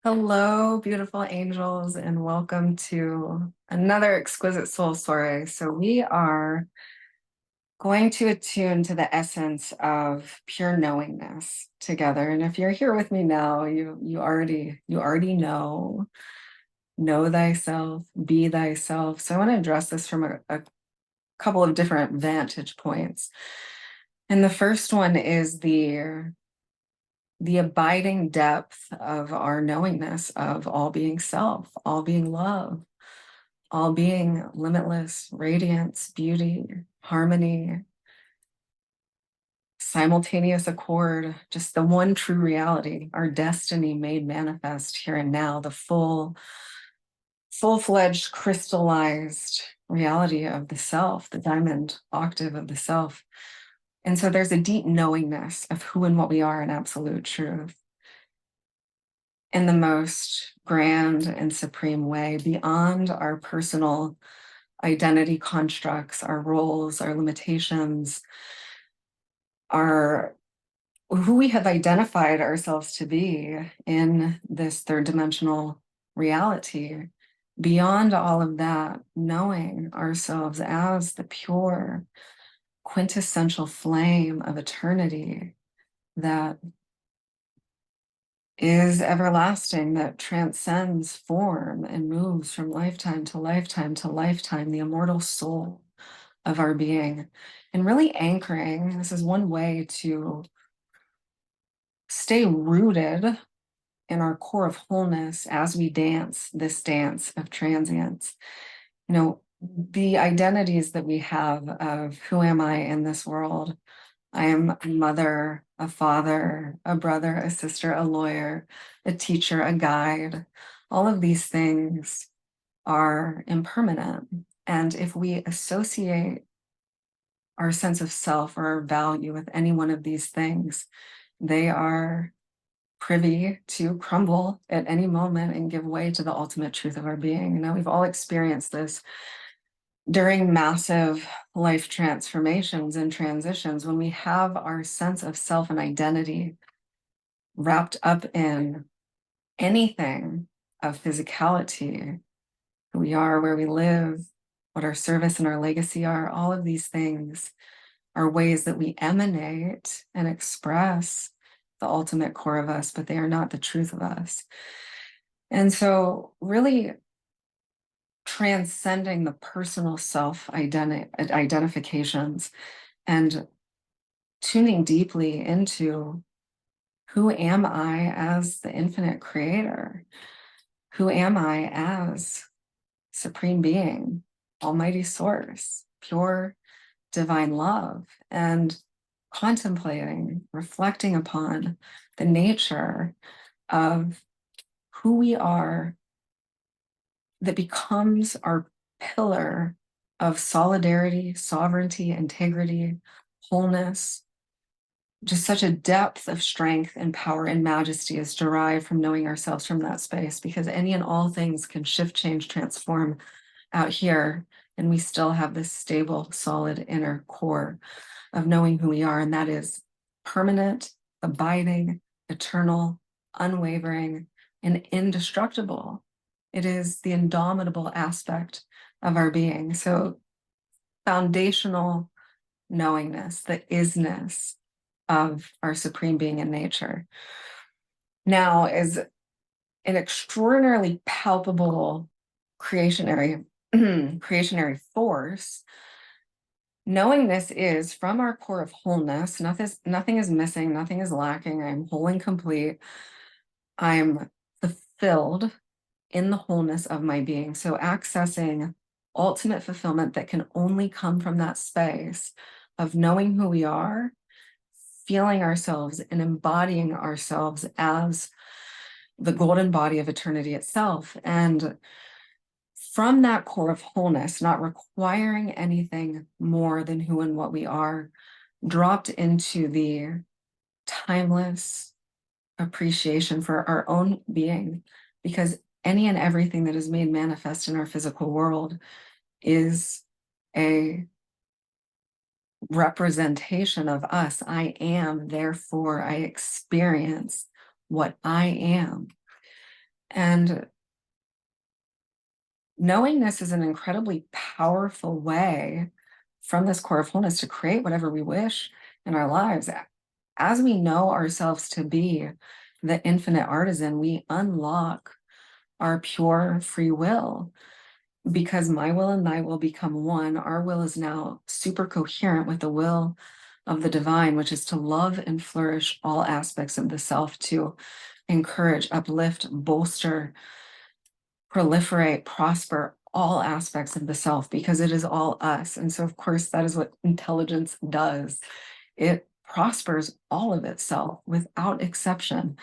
Hello, beautiful angels, and welcome to another exquisite soul story. So we are going to attune to the essence of pure knowingness together. And if you're here with me now, you already know thyself, be thyself. So I want to address this from a couple of different vantage points. And the first one is the abiding depth of our knowingness of all being self, all being love, all being limitless radiance, beauty, harmony, simultaneous accord, just the one true reality, our destiny made manifest here and now, the full-fledged crystallized reality of the self, the diamond octave of the self. And so there's a deep knowingness of who and what we are in absolute truth, in the most grand and supreme way, beyond our personal identity constructs, our roles, our limitations, our who we have identified ourselves to be in this third dimensional reality. Beyond all of that, knowing ourselves as the pure, quintessential flame of eternity that is everlasting, that transcends form and moves from lifetime to lifetime to lifetime, the immortal soul of our being. And really anchoring, this is one way to stay rooted in our core of wholeness as we dance this dance of transience. You know, the identities that we have of who am I in this world? I am a mother, a father, a brother, a sister, a lawyer, a teacher, a guide. All of these things are impermanent. And if we associate our sense of self or our value with any one of these things, they are privy to crumble at any moment and give way to the ultimate truth of our being. You know, we've all experienced this during massive life transformations and transitions, when we have our sense of self and identity wrapped up in anything of physicality, who we are, where we live, what our service and our legacy are. All of these things are ways that we emanate and express the ultimate core of us, but they are not the truth of us. And so really transcending the personal self identifications and tuning deeply into who am I as the infinite creator? Who am I as supreme being, almighty source, pure divine love? And contemplating, reflecting upon the nature of who we are that becomes our pillar of solidarity, sovereignty, integrity, wholeness. Just such a depth of strength and power and majesty is derived from knowing ourselves from that space, because any and all things can shift, change, transform out here, and we still have this stable, solid inner core of knowing who we are, and that is permanent, abiding, eternal, unwavering, and indestructible. It is the indomitable aspect of our being. So foundational knowingness, the isness of our supreme being in nature. Now, is an extraordinarily palpable creationary creationary force. Knowing this is from our core of wholeness. Nothing is missing, nothing is lacking. I'm whole and complete. I'm fulfilled in the wholeness of my being. So accessing ultimate fulfillment that can only come from that space of knowing who we are, feeling ourselves and embodying ourselves as the golden body of eternity itself. And from that core of wholeness, not requiring anything more than who and what we are, dropped into the timeless appreciation for our own being, because any and everything that is made manifest in our physical world is a representation of us. I am, therefore I experience what I am. And knowingness is an incredibly powerful way from this core of wholeness to create whatever we wish in our lives. As we know ourselves to be the infinite artisan, we unlock our pure free will, because my will and thy will become one. Our will is now super coherent with the will of the divine, which is to love and flourish all aspects of the self, to encourage, uplift, bolster, proliferate, prosper all aspects of the self, because it is all us. And so, of course, that is what intelligence does. It prospers all of itself without exception.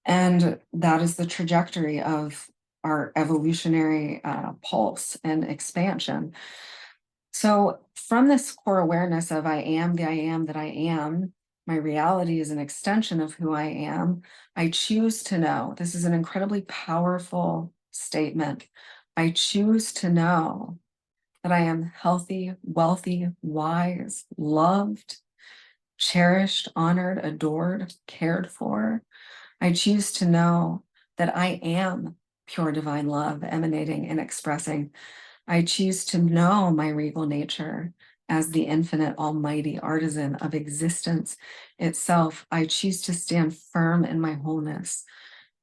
And that is the trajectory of our evolutionary pulse and expansion. So, from this core awareness of I am the I am that I am, my reality is an extension of who I am. I choose to know. This is an incredibly powerful statement. I choose to know that I am healthy, wealthy, wise, loved, cherished, honored, adored, cared for. I choose to know that I am pure divine love emanating and expressing. I choose to know my regal nature as the infinite almighty artisan of existence itself. I choose to stand firm in my wholeness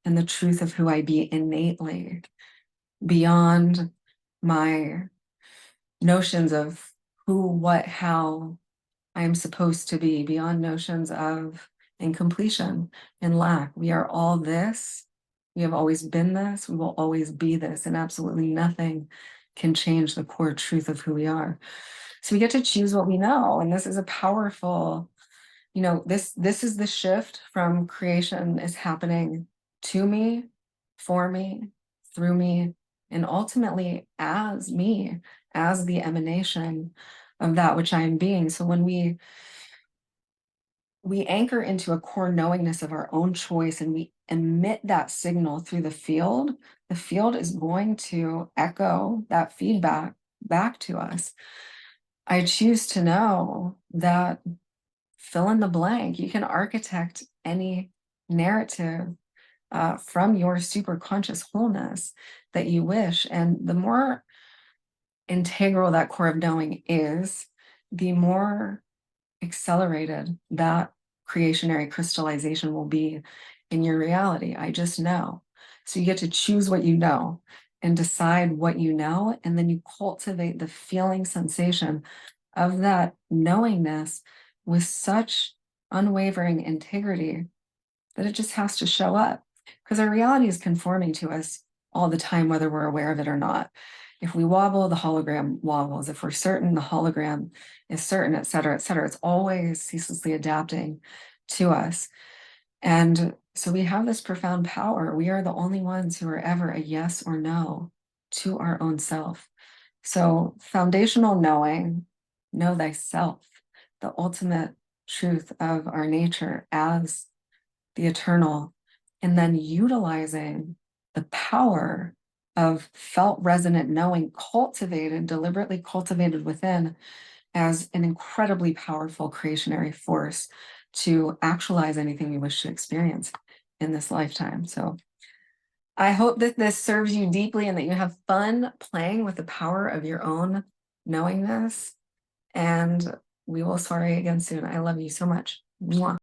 and the truth of who I be innately, beyond my notions of who, what, how I am supposed to be, beyond notions of incompletion and lack. We are all this. We have always been this. We will always be this. And absolutely nothing can change the core truth of who we are. So we get to choose what we know. And this is a powerful, this is the shift from creation is happening to me, for me, through me, and ultimately as me, as the emanation of that which I am being. So when we anchor into a core knowingness of our own choice and we emit that signal through the field is going to echo that feedback back to us. I choose to know that, fill in the blank. You can architect any narrative from your super conscious wholeness that you wish. And the more integral that core of knowing is, the more accelerated that creationary crystallization will be in your reality. I just know. So you get to choose what you know and decide what you know, and then you cultivate the feeling sensation of that knowingness with such unwavering integrity that it just has to show up, because our reality is conforming to us all the time, whether we're aware of it or not. If we wobble, the hologram wobbles. If we're certain, the hologram is certain, et cetera, et cetera. It's always ceaselessly adapting to us. And so we have this profound power. We are the only ones who are ever a yes or no to our own self. So foundational knowing, know thyself, the ultimate truth of our nature as the eternal, and then utilizing the power of felt resonant knowing cultivated, deliberately cultivated within, as an incredibly powerful creationary force to actualize anything we wish to experience in this lifetime. So I hope that this serves you deeply and that you have fun playing with the power of your own knowingness. And we will soiree again soon. I love you so much. Mwah.